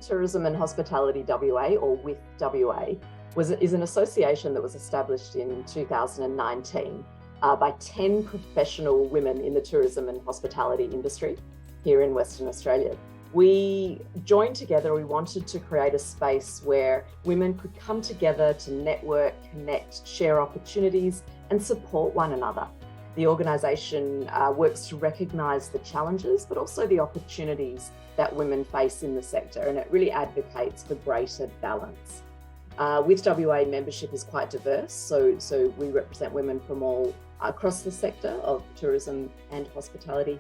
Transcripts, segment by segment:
Tourism and Hospitality WA, or WITH WA, is an association that was established in 2019 by 10 professional women in the tourism and hospitality industry here in Western Australia. We joined together, we wanted to create a space where women could come together to network, connect, share opportunities and support one another. The organisation works to recognise the challenges, but also the opportunities that women face in the sector, and it really advocates for greater balance. WITH WA membership is quite diverse, so we represent women from all across the sector of tourism and hospitality,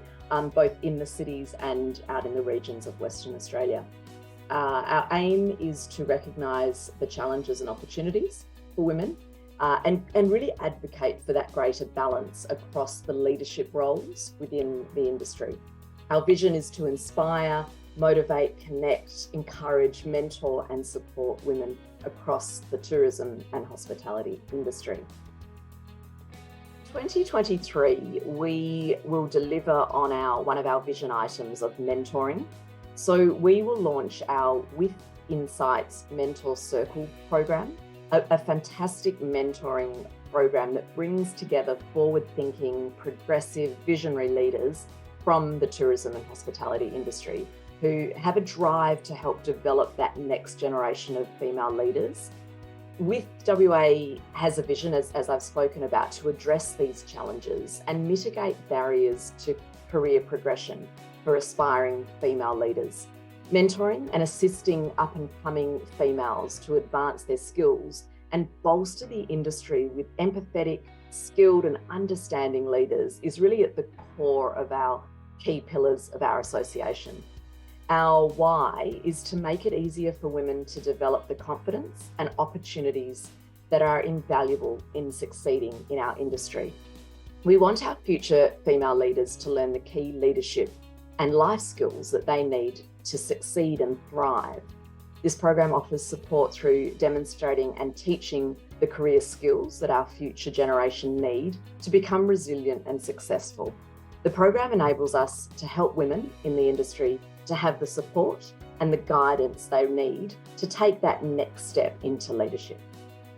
both in the cities and out in the regions of Western Australia. Our aim is to recognise the challenges and opportunities for women and really advocate for that greater balance across the leadership roles within the industry. Our vision is to inspire, motivate, connect, encourage, mentor and support women across the tourism and hospitality industry. 2023, we will deliver on one of our vision items of mentoring. So we will launch our WITH Insights Mentor Circle program, a fantastic mentoring program that brings together forward-thinking, progressive, visionary leaders from the tourism and hospitality industry who have a drive to help develop that next generation of female leaders. WITH WA has a vision, as I've spoken about, to address these challenges and mitigate barriers to career progression for aspiring female leaders. Mentoring and assisting up-and-coming females to advance their skills and bolster the industry with empathetic, skilled and understanding leaders is really at the core of our key pillars of our association. Our why is to make it easier for women to develop the confidence and opportunities that are invaluable in succeeding in our industry. We want our future female leaders to learn the key leadership and life skills that they need to succeed and thrive. This program offers support through demonstrating and teaching the career skills that our future generation need to become resilient and successful. The program enables us to help women in the industry to have the support and the guidance they need to take that next step into leadership.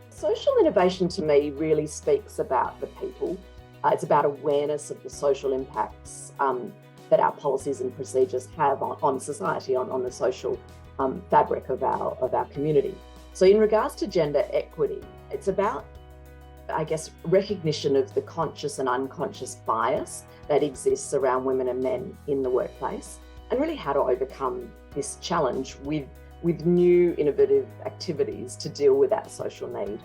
Social innovation to me really speaks about the people. It's about awareness of the social impacts that our policies and procedures have on society, on the social fabric of our community. So in regards to gender equity, it's about, I guess, recognition of the conscious and unconscious bias that exists around women and men in the workplace, and really how to overcome this challenge with new innovative activities to deal with that social need.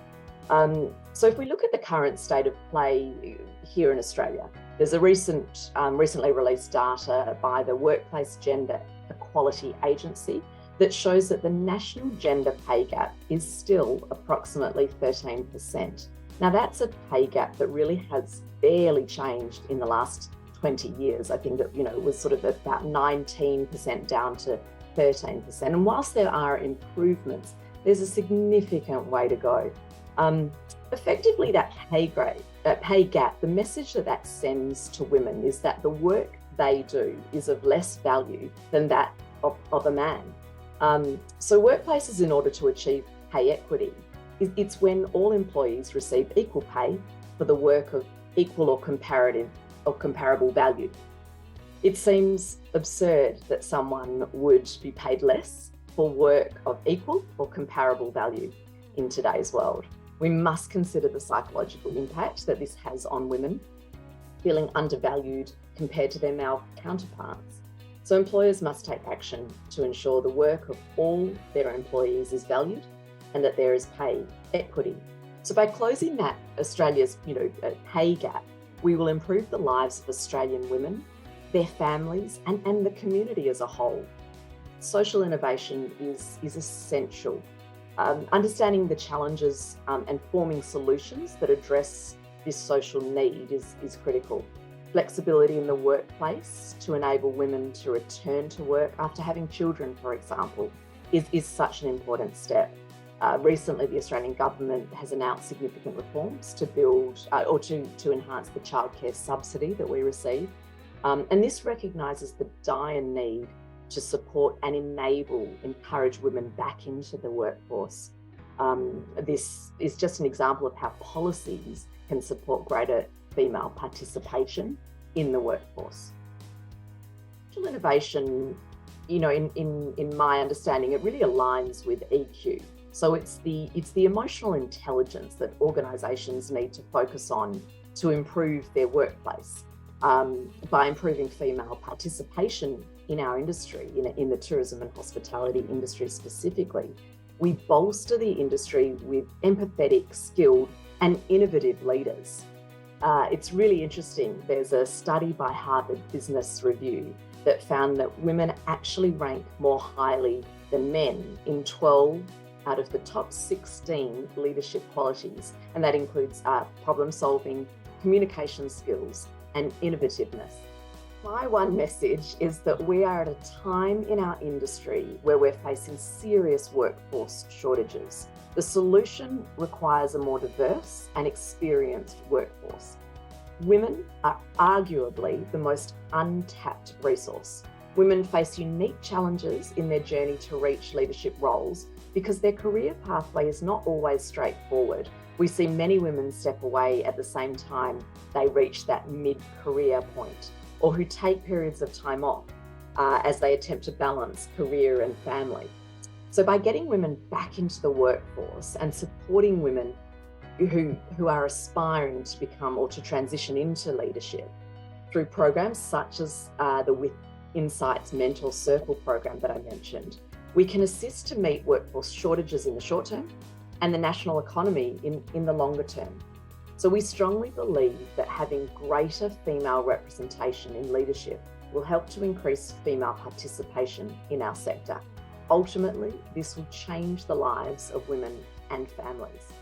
So if we look at the current state of play here in Australia, there's a recently released data by the Workplace Gender Equality Agency that shows that the national gender pay gap is still approximately 13%. Now that's a pay gap that really has barely changed in the last 20 years. I think that, it was sort of about 19% down to 13%. And whilst there are improvements, there's a significant way to go. Effectively, that pay gap, the message that sends to women is that the work they do is of less value than that of a man. So workplaces, in order to achieve pay equity, it's when all employees receive equal pay for the work of equal or comparable value. It seems absurd that someone would be paid less for work of equal or comparable value in today's world. We must consider the psychological impact that this has on women, feeling undervalued compared to their male counterparts. So employers must take action to ensure the work of all their employees is valued and that there is pay equity. So by closing that Australia's pay gap, we will improve the lives of Australian women, their families, and the community as a whole. Social innovation is essential. Understanding the challenges and forming solutions that address this social need is critical. Flexibility in the workplace to enable women to return to work after having children, for example, is such an important step. Recently, the Australian government has announced significant reforms to build or to enhance the childcare subsidy that we receive. And this recognises the dire need to support and encourage women back into the workforce. This is just an example of how policies can support greater female participation in the workforce. Digital innovation, in my understanding, it really aligns with EQ. So it's the emotional intelligence that organisations need to focus on to improve their workplace. By improving female participation in our industry, in the tourism and hospitality industry specifically, we bolster the industry with empathetic, skilled and innovative leaders. It's really interesting. There's a study by Harvard Business Review that found that women actually rank more highly than men in 12 out of the top 16 leadership qualities, and that includes problem solving, communication skills and innovativeness. My one message is that we are at a time in our industry where we're facing serious workforce shortages. The solution requires a more diverse and experienced workforce. Women are arguably the most untapped resource. Women face unique challenges in their journey to reach leadership roles because their career pathway is not always straightforward. We see many women step away at the same time they reach that mid-career point, or who take periods of time off as they attempt to balance career and family. So by getting women back into the workforce and supporting women who are aspiring to become or to transition into leadership through programs such as the With Insights Mentor Circle program that I mentioned, we can assist to meet workforce shortages in the short term and the national economy in the longer term. So we strongly believe that having greater female representation in leadership will help to increase female participation in our sector. Ultimately, this will change the lives of women and families.